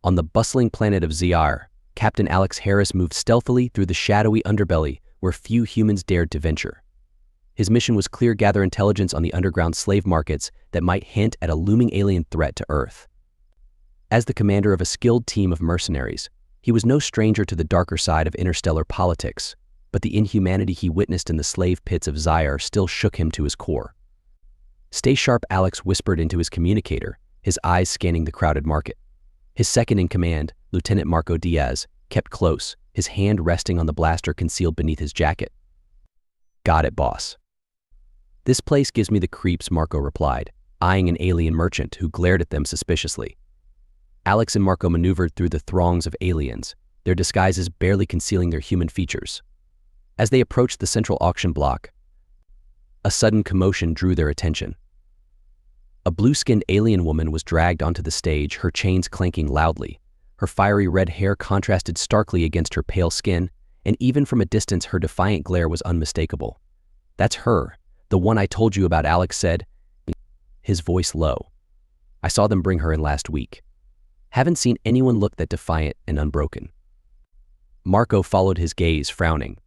On the bustling planet of ZR, Captain Alex Harris moved stealthily through the shadowy underbelly where few humans dared to venture. His mission was clear: gather intelligence on the underground slave markets that might hint at a looming alien threat to Earth. As the commander of a skilled team of mercenaries, he was no stranger to the darker side of interstellar politics, but the inhumanity he witnessed in the slave pits of Zyre still shook him to his core. "Stay sharp," Alex whispered into his communicator, his eyes scanning the crowded market. His second-in-command, Lieutenant Marco Diaz, kept close, his hand resting on the blaster concealed beneath his jacket. "Got it, boss." "This place gives me the creeps," Marco replied, eyeing an alien merchant who glared at them suspiciously. Alex and Marco maneuvered through the throngs of aliens, their disguises barely concealing their human features. As they approached the central auction block, a sudden commotion drew their attention. A blue-skinned alien woman was dragged onto the stage, her chains clanking loudly. Her fiery red hair contrasted starkly against her pale skin, and even from a distance her defiant glare was unmistakable. "That's her, the one I told you about," Alex said, his voice low. "I saw them bring her in last week. Haven't seen anyone look that defiant and unbroken." Marco followed his gaze, frowning.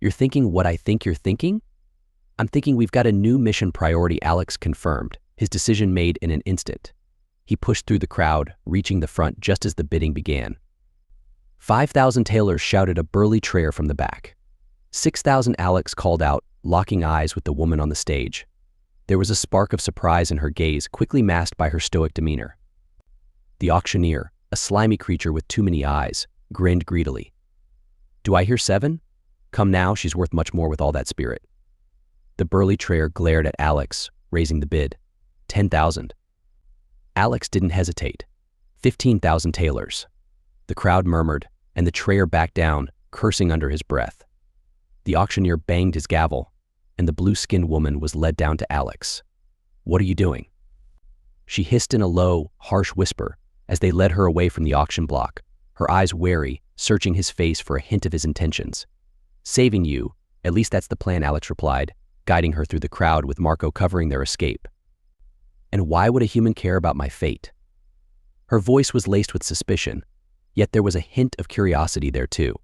"You're thinking what I think you're thinking?" "I'm thinking we've got a new mission priority," Alex confirmed, his decision made in an instant. He pushed through the crowd, reaching the front just as the bidding began. 5,000 tailors shouted a burly trayer from the back. 6,000, Alex called out, locking eyes with the woman on the stage. There was a spark of surprise in her gaze, quickly masked by her stoic demeanor. The auctioneer, a slimy creature with too many eyes, grinned greedily. "Do I hear 7? Come now, she's worth much more with all that spirit." The burly trayer glared at Alex, raising the bid. 10,000. Alex didn't hesitate. 15,000 tailors. The crowd murmured, and the trayer backed down, cursing under his breath. The auctioneer banged his gavel, and the blue-skinned woman was led down to Alex. "What are you doing?" She hissed in a low, harsh whisper as they led her away from the auction block, her eyes wary, searching his face for a hint of his intentions. "Saving you, at least that's the plan," Alex replied, guiding her through the crowd with Marco covering their escape. "And why would a human care about my fate?" Her voice was laced with suspicion, yet there was a hint of curiosity there too.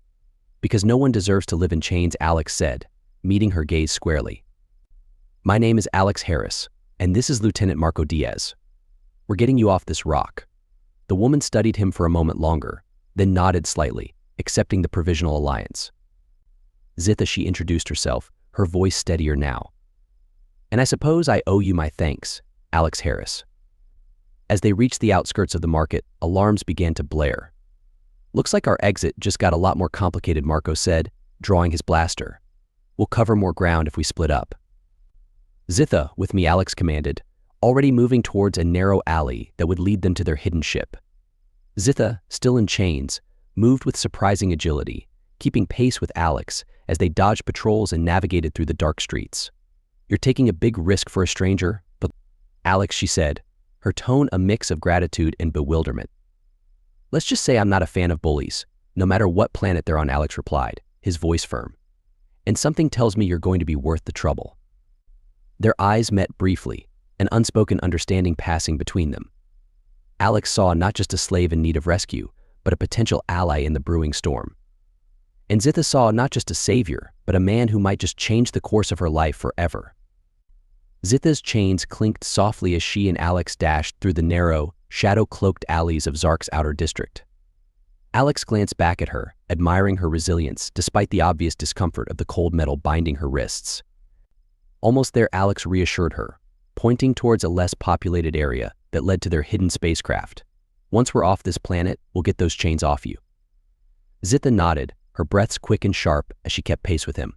"Because no one deserves to live in chains," Alex said, meeting her gaze squarely. "My name is Alex Harris, and this is Lieutenant Marco Diaz. We're getting you off this rock." The woman studied him for a moment longer, then nodded slightly, accepting the provisional alliance. "Zitha," she introduced herself, her voice steadier now. "And I suppose I owe you my thanks, Alex Harris." As they reached the outskirts of the market, alarms began to blare. "Looks like our exit just got a lot more complicated," Marco said, drawing his blaster. "We'll cover more ground if we split up." "Zitha, with me," Alex commanded, already moving towards a narrow alley that would lead them to their hidden ship. Zitha, still in chains, moved with surprising agility, keeping pace with Alex as they dodged patrols and navigated through the dark streets. "You're taking a big risk for a stranger, but..." "Alex," she said, her tone a mix of gratitude and bewilderment. "Let's just say I'm not a fan of bullies, no matter what planet they're on," Alex replied, his voice firm. "And something tells me you're going to be worth the trouble." Their eyes met briefly, an unspoken understanding passing between them. Alex saw not just a slave in need of rescue, but a potential ally in the brewing storm. And Zitha saw not just a savior, but a man who might just change the course of her life forever. Zitha's chains clinked softly as she and Alex dashed through the narrow, shadow-cloaked alleys of Zark's outer district. Alex glanced back at her, admiring her resilience despite the obvious discomfort of the cold metal binding her wrists. Almost there, Alex reassured her, pointing towards a less populated area that led to their hidden spacecraft. "Once we're off this planet, we'll get those chains off you." Zitha nodded, her breaths quick and sharp as she kept pace with him.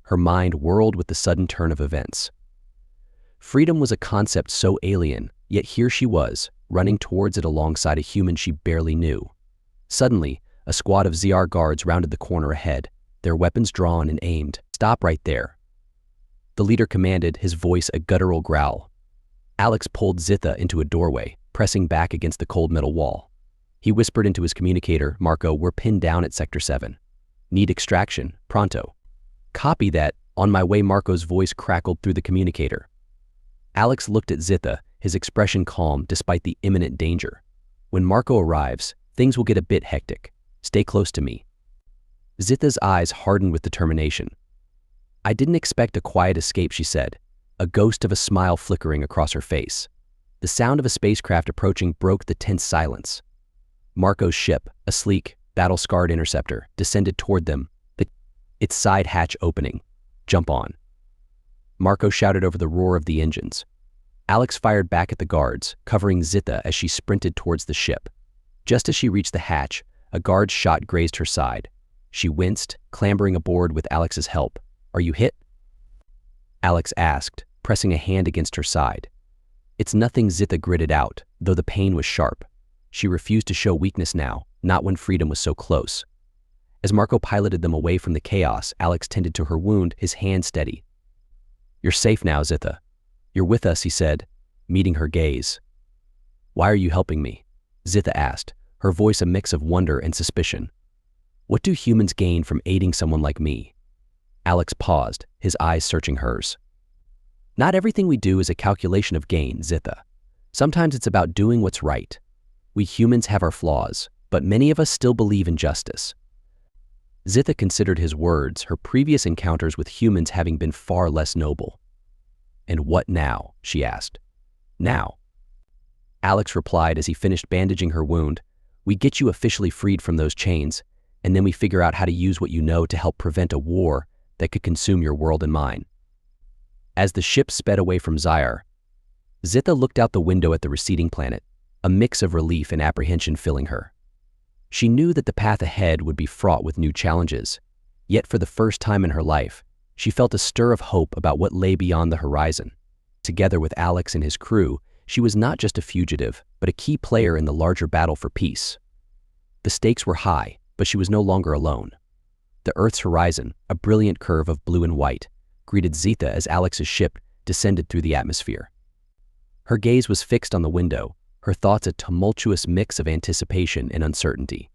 Her mind whirled with the sudden turn of events. Freedom was a concept so alien, yet here she was, running towards it alongside a human she barely knew. Suddenly, a squad of ZR guards rounded the corner ahead, their weapons drawn and aimed. "Stop right there," the leader commanded, his voice a guttural growl. Alex pulled Zitha into a doorway, pressing back against the cold metal wall. He whispered into his communicator, "Marco, we're pinned down at Sector 7. Need extraction, pronto." "Copy that, on my way," Marco's voice crackled through the communicator. Alex looked at Zitha, his expression calm despite the imminent danger. When Marco arrives, things will get a bit hectic. Stay close to me." Zitha's eyes hardened with determination. "I didn't expect a quiet escape," she said, a ghost of a smile flickering across her face. The sound of a spacecraft approaching broke the tense silence. Marco's ship, a sleek, battle-scarred interceptor, descended toward them, its side hatch opening. "Jump on." Marco shouted over the roar of the engines. Alex fired back at the guards, covering Zitha as she sprinted towards the ship. Just as she reached the hatch, a guard's shot grazed her side. She winced, clambering aboard with Alex's help. "Are you hit?" Alex asked, pressing a hand against her side. "It's nothing," Zitha gritted out, though the pain was sharp. She refused to show weakness now, not when freedom was so close. As Marco piloted them away from the chaos, Alex tended to her wound, his hand steady. "You're safe now, Zitha. You're with us," he said, meeting her gaze. "Why are you helping me?" Zitha asked, her voice a mix of wonder and suspicion. "What do humans gain from aiding someone like me?" Alex paused, his eyes searching hers. "Not everything we do is a calculation of gain, Zitha. Sometimes it's about doing what's right. We humans have our flaws, but many of us still believe in justice." Zitha considered his words, her previous encounters with humans having been far less noble. "And what now?" she asked. "Now?" Alex replied as he finished bandaging her wound. "We get you officially freed from those chains, and then we figure out how to use what you know to help prevent a war that could consume your world and mine." As the ship sped away from Zyre, Zitha looked out the window at the receding planet, a mix of relief and apprehension filling her. She knew that the path ahead would be fraught with new challenges, yet for the first time in her life, she felt a stir of hope about what lay beyond the horizon. Together with Alex and his crew, she was not just a fugitive, but a key player in the larger battle for peace. The stakes were high, but she was no longer alone. The Earth's horizon, a brilliant curve of blue and white, greeted Zitha as Alex's ship descended through the atmosphere. Her gaze was fixed on the window, her thoughts a tumultuous mix of anticipation and uncertainty.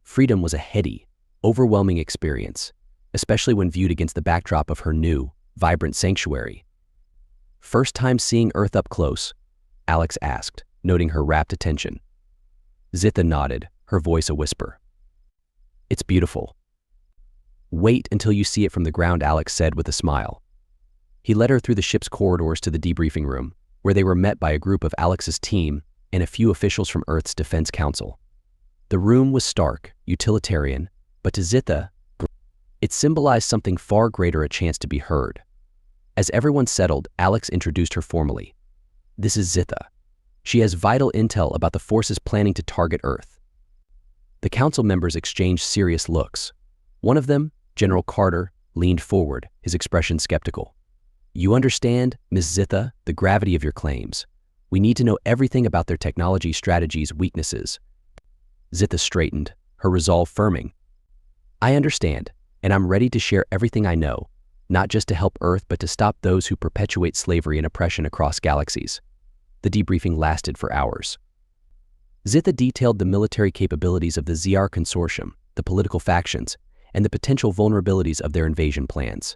Freedom was a heady, overwhelming experience, especially when viewed against the backdrop of her new, vibrant sanctuary. "First time seeing Earth up close?" Alex asked, noting her rapt attention. Zitha nodded, her voice a whisper. "It's beautiful." "Wait until you see it from the ground," Alex said with a smile. He led her through the ship's corridors to the debriefing room, where they were met by a group of Alex's team and a few officials from Earth's Defense Council. The room was stark, utilitarian, but to Zitha, it symbolized something far greater: a chance to be heard. As everyone settled, Alex introduced her formally. "This is Zitha. She has vital intel about the forces planning to target Earth." The council members exchanged serious looks. One of them, General Carter, leaned forward, his expression skeptical. "You understand, Ms. Zitha, the gravity of your claims. We need to know everything about their technology, strategies, weaknesses." Zitha straightened, her resolve firming. "I understand, and I'm ready to share everything I know, not just to help Earth, but to stop those who perpetuate slavery and oppression across galaxies." The debriefing lasted for hours. Zitha detailed the military capabilities of the ZR Consortium, the political factions, and the potential vulnerabilities of their invasion plans.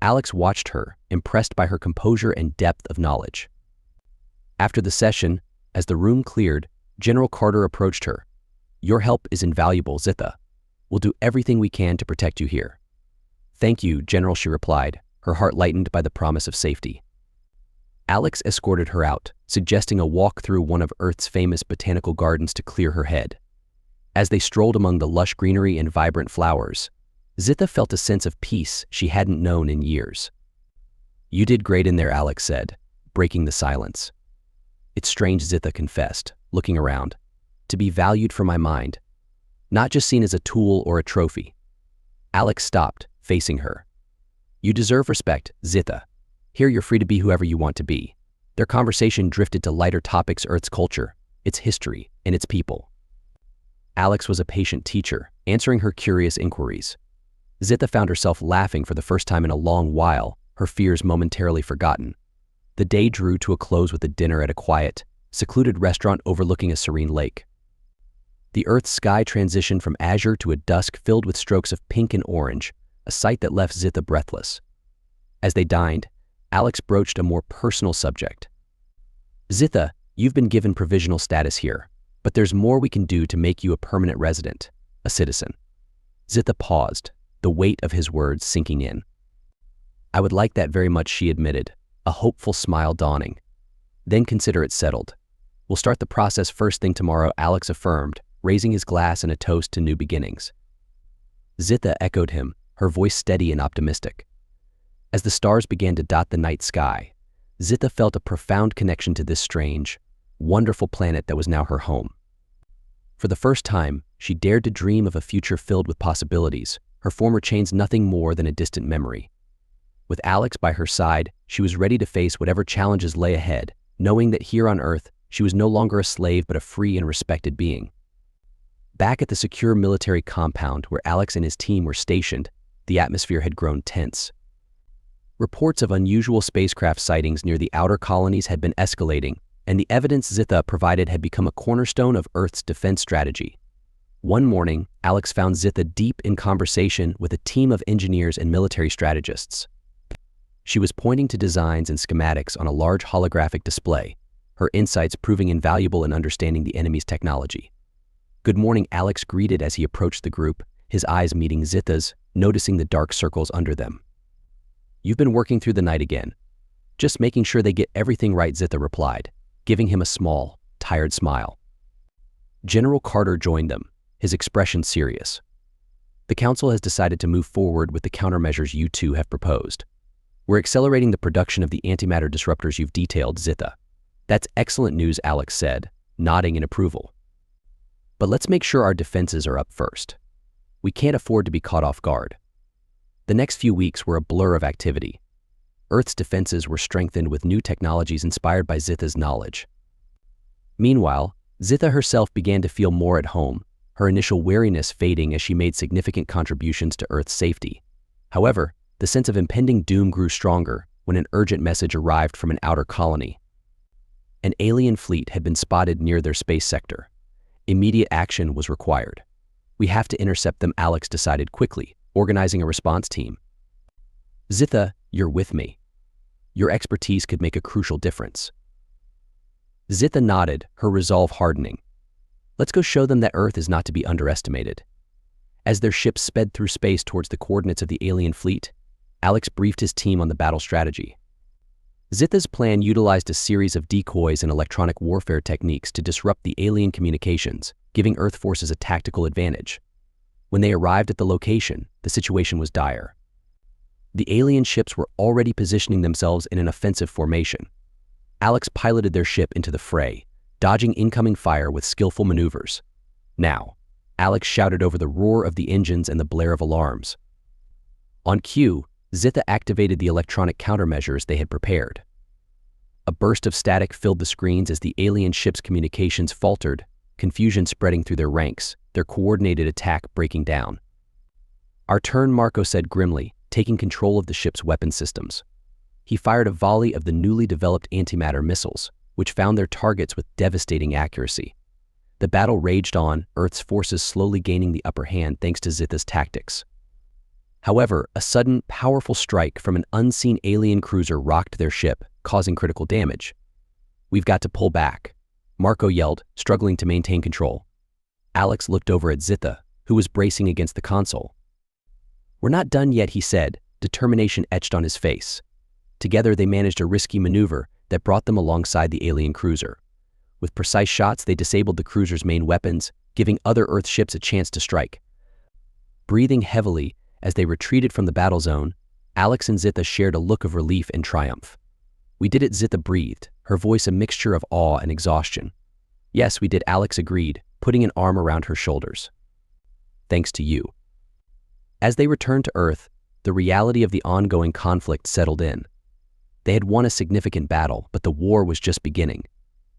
Alex watched her, impressed by her composure and depth of knowledge. After the session, as the room cleared, General Carter approached her. "Your help is invaluable, Zitha. We'll do everything we can to protect you here." "Thank you, General," she replied, her heart lightened by the promise of safety. Alex escorted her out, suggesting a walk through one of Earth's famous botanical gardens to clear her head. As they strolled among the lush greenery and vibrant flowers, Zitha felt a sense of peace she hadn't known in years. "You did great in there," Alex said, breaking the silence. "It's strange," Zitha confessed, looking around, "to be valued for my mind, not just seen as a tool or a trophy." Alex stopped, facing her. "You deserve respect, Zitha. Here you're free to be whoever you want to be." Their conversation drifted to lighter topics: Earth's culture, its history, and its people. Alex was a patient teacher, answering her curious inquiries. Zitha found herself laughing for the first time in a long while, her fears momentarily forgotten. The day drew to a close with a dinner at a quiet, secluded restaurant overlooking a serene lake. The Earth's sky transitioned from azure to a dusk filled with strokes of pink and orange, a sight that left Zitha breathless. As they dined, Alex broached a more personal subject. "Zitha, you've been given provisional status here. But there's more we can do to make you a permanent resident, a citizen. Zitha paused, the weight of his words sinking in. I would like that very much, she admitted, a hopeful smile dawning. Then consider it settled. We'll start the process first thing tomorrow, Alex affirmed, raising his glass in a toast to new beginnings. Zitha echoed him, her voice steady and optimistic. As the stars began to dot the night sky, Zitha felt a profound connection to this strange, wonderful planet that was now her home. For the first time, she dared to dream of a future filled with possibilities, her former chains nothing more than a distant memory. With Alex by her side, she was ready to face whatever challenges lay ahead, knowing that here on Earth, she was no longer a slave but a free and respected being. Back at the secure military compound where Alex and his team were stationed, the atmosphere had grown tense. Reports of unusual spacecraft sightings near the outer colonies had been escalating, and the evidence Zitha provided had become a cornerstone of Earth's defense strategy. One morning, Alex found Zitha deep in conversation with a team of engineers and military strategists. She was pointing to designs and schematics on a large holographic display, her insights proving invaluable in understanding the enemy's technology. Good morning, Alex greeted as he approached the group, his eyes meeting Zitha's, noticing the dark circles under them. You've been working through the night again. Just making sure they get everything right, Zitha replied, giving him a small, tired smile. General Carter joined them, his expression serious. The Council has decided to move forward with the countermeasures you two have proposed. We're accelerating the production of the antimatter disruptors you've detailed, Zitha. That's excellent news, Alex said, nodding in approval. But let's make sure our defenses are up first. We can't afford to be caught off guard. The next few weeks were a blur of activity. Earth's defenses were strengthened with new technologies inspired by Zitha's knowledge. Meanwhile, Zitha herself began to feel more at home, her initial wariness fading as she made significant contributions to Earth's safety. However, the sense of impending doom grew stronger when an urgent message arrived from an outer colony. An alien fleet had been spotted near their space sector. Immediate action was required. We have to intercept them, Alex decided quickly, organizing a response team. Zitha, you're with me. Your expertise could make a crucial difference. Zitha nodded, her resolve hardening. Let's go show them that Earth is not to be underestimated. As their ship sped through space towards the coordinates of the alien fleet, Alex briefed his team on the battle strategy. Zitha's plan utilized a series of decoys and electronic warfare techniques to disrupt the alien communications, giving Earth forces a tactical advantage. When they arrived at the location, the situation was dire. The alien ships were already positioning themselves in an offensive formation. Alex piloted their ship into the fray, dodging incoming fire with skillful maneuvers. Now, Alex shouted over the roar of the engines and the blare of alarms. On cue, Zitha activated the electronic countermeasures they had prepared. A burst of static filled the screens as the alien ship's communications faltered, confusion spreading through their ranks, their coordinated attack breaking down. Our turn, Marco said grimly, taking control of the ship's weapon systems. He fired a volley of the newly developed antimatter missiles, which found their targets with devastating accuracy. The battle raged on, Earth's forces slowly gaining the upper hand thanks to Zitha's tactics. However, a sudden, powerful strike from an unseen alien cruiser rocked their ship, causing critical damage. We've got to pull back, Marco yelled, struggling to maintain control. Alex looked over at Zitha, who was bracing against the console. We're not done yet, he said, determination etched on his face. Together they managed a risky maneuver that brought them alongside the alien cruiser. With precise shots, they disabled the cruiser's main weapons, giving other Earth ships a chance to strike. Breathing heavily, as they retreated from the battle zone, Alex and Zitha shared a look of relief and triumph. We did it, Zitha breathed, her voice a mixture of awe and exhaustion. Yes, we did, Alex agreed, putting an arm around her shoulders. Thanks to you. As they returned to Earth, the reality of the ongoing conflict settled in. They had won a significant battle, but the war was just beginning.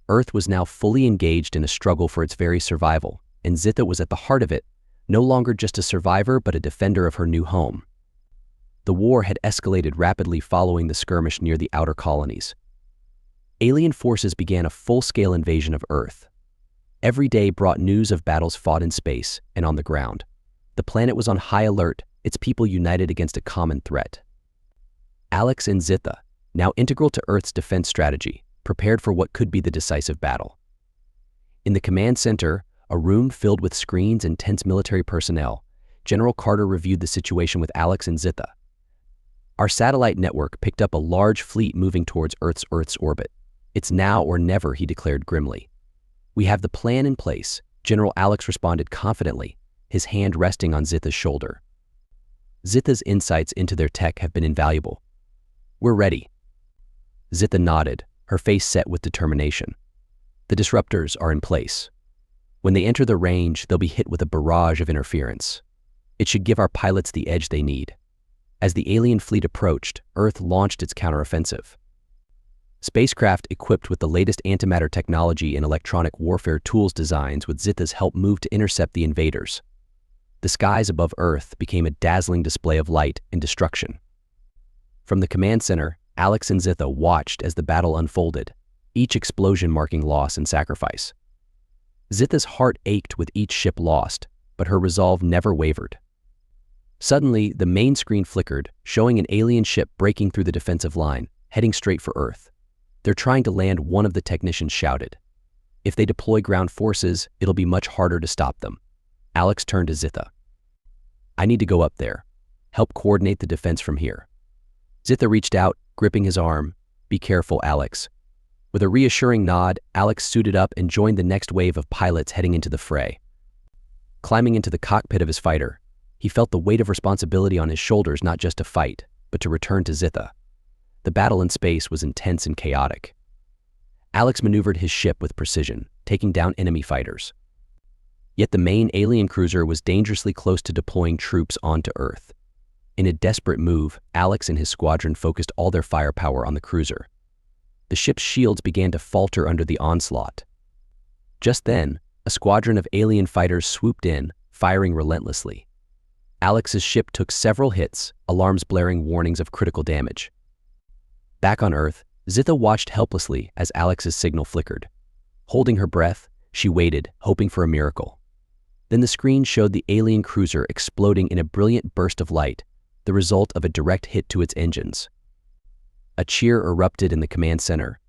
Earth was now fully engaged in a struggle for its very survival, and Zitha was at the heart of it, no longer just a survivor but a defender of her new home. The war had escalated rapidly following the skirmish near the outer colonies. Alien forces began a full-scale invasion of Earth. Every day brought news of battles fought in space and on the ground. The planet was on high alert, its people united against a common threat. Alex and Zitha, now integral to Earth's defense strategy, prepared for what could be the decisive battle. In the command center, a room filled with screens and tense military personnel, General Carter reviewed the situation with Alex and Zitha. Our satellite network picked up a large fleet moving towards Earth's orbit. It's now or never, he declared grimly. We have the plan in place, General Alex responded confidently, his hand resting on Zitha's shoulder. Zitha's insights into their tech have been invaluable. We're ready. Zitha nodded, her face set with determination. The disruptors are in place. When they enter the range, they'll be hit with a barrage of interference. It should give our pilots the edge they need. As the alien fleet approached, Earth launched its counteroffensive. Spacecraft equipped with the latest antimatter technology and electronic warfare tools designs with Zitha's help moved to intercept the invaders. The skies above Earth became a dazzling display of light and destruction. From the command center, Alex and Zitha watched as the battle unfolded, each explosion marking loss and sacrifice. Zitha's heart ached with each ship lost, but her resolve never wavered. Suddenly, the main screen flickered, showing an alien ship breaking through the defensive line, heading straight for Earth. They're trying to land, one of the technicians shouted. If they deploy ground forces, it'll be much harder to stop them. Alex turned to Zitha. I need to go up there. Help coordinate the defense from here. Zitha reached out, gripping his arm. Be careful, Alex. With a reassuring nod, Alex suited up and joined the next wave of pilots heading into the fray. Climbing into the cockpit of his fighter, he felt the weight of responsibility on his shoulders, not just to fight, but to return to Zitha. The battle in space was intense and chaotic. Alex maneuvered his ship with precision, taking down enemy fighters. Yet the main alien cruiser was dangerously close to deploying troops onto Earth. In a desperate move, Alex and his squadron focused all their firepower on the cruiser. The ship's shields began to falter under the onslaught. Just then, a squadron of alien fighters swooped in, firing relentlessly. Alex's ship took several hits, alarms blaring warnings of critical damage. Back on Earth, Zitha watched helplessly as Alex's signal flickered. Holding her breath, she waited, hoping for a miracle. Then the screen showed the alien cruiser exploding in a brilliant burst of light, the result of a direct hit to its engines. A cheer erupted in the command center,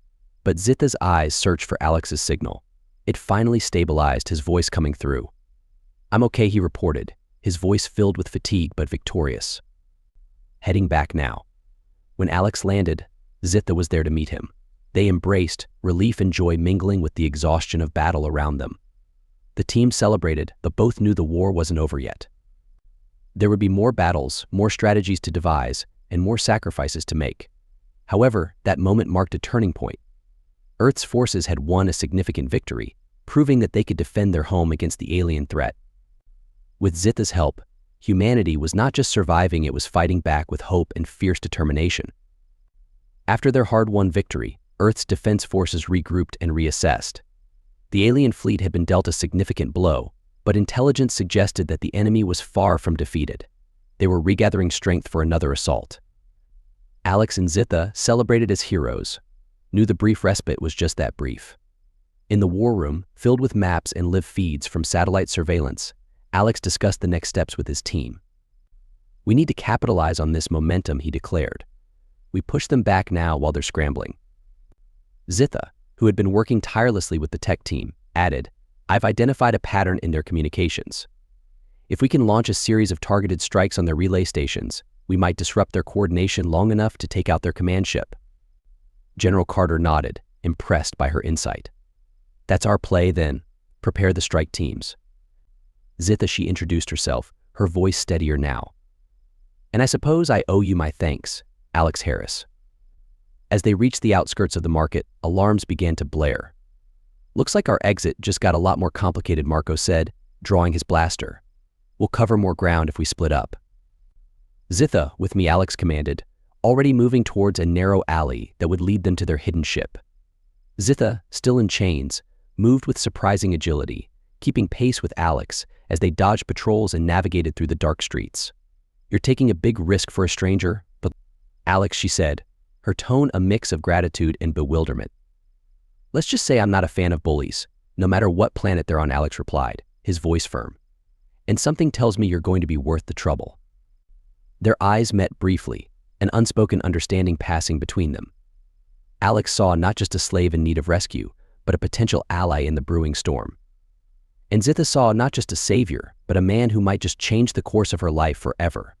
but Zitha's eyes searched for Alex's signal. It finally stabilized, his voice coming through. I'm okay, he reported, his voice filled with fatigue but victorious. Heading back now. When Alex landed, Zitha was there to meet him. They embraced, relief and joy mingling with the exhaustion of battle around them. The team celebrated, but both knew the war wasn't over yet. There would be more battles, more strategies to devise, and more sacrifices to make. However, that moment marked a turning point. Earth's forces had won a significant victory, proving that they could defend their home against the alien threat. With Zitha's help, humanity was not just surviving, it was fighting back with hope and fierce determination. After their hard-won victory, Earth's defense forces regrouped and reassessed. The alien fleet had been dealt a significant blow, but intelligence suggested that the enemy was far from defeated. They were regathering strength for another assault. Alex and Zitha, celebrated as heroes, knew the brief respite was just that brief. In the war room, filled with maps and live feeds from satellite surveillance, Alex discussed the next steps with his team. We need to capitalize on this momentum, he declared. We push them back now while they're scrambling. Zitha, who had been working tirelessly with the tech team, added, I've identified a pattern in their communications. If we can launch a series of targeted strikes on their relay stations, we might disrupt their coordination long enough to take out their command ship. General Carter nodded, impressed by her insight. That's our play then. Prepare the strike teams. Zitha, she introduced herself, her voice steadier now. And I suppose I owe you my thanks, Alex Harris. As they reached the outskirts of the market, alarms began to blare. Looks like our exit just got a lot more complicated, Marco said, drawing his blaster. We'll cover more ground if we split up. Zitha, with me, Alex commanded, already moving towards a narrow alley that would lead them to their hidden ship. Zitha, still in chains, moved with surprising agility, keeping pace with Alex as they dodged patrols and navigated through the dark streets. You're taking a big risk for a stranger, but Alex, she said, her tone a mix of gratitude and bewilderment. Let's just say I'm not a fan of bullies, no matter what planet they're on, Alex replied, his voice firm. And something tells me you're going to be worth the trouble. Their eyes met briefly, an unspoken understanding passing between them. Alex saw not just a slave in need of rescue, but a potential ally in the brewing storm. And Zitha saw not just a savior, but a man who might just change the course of her life forever.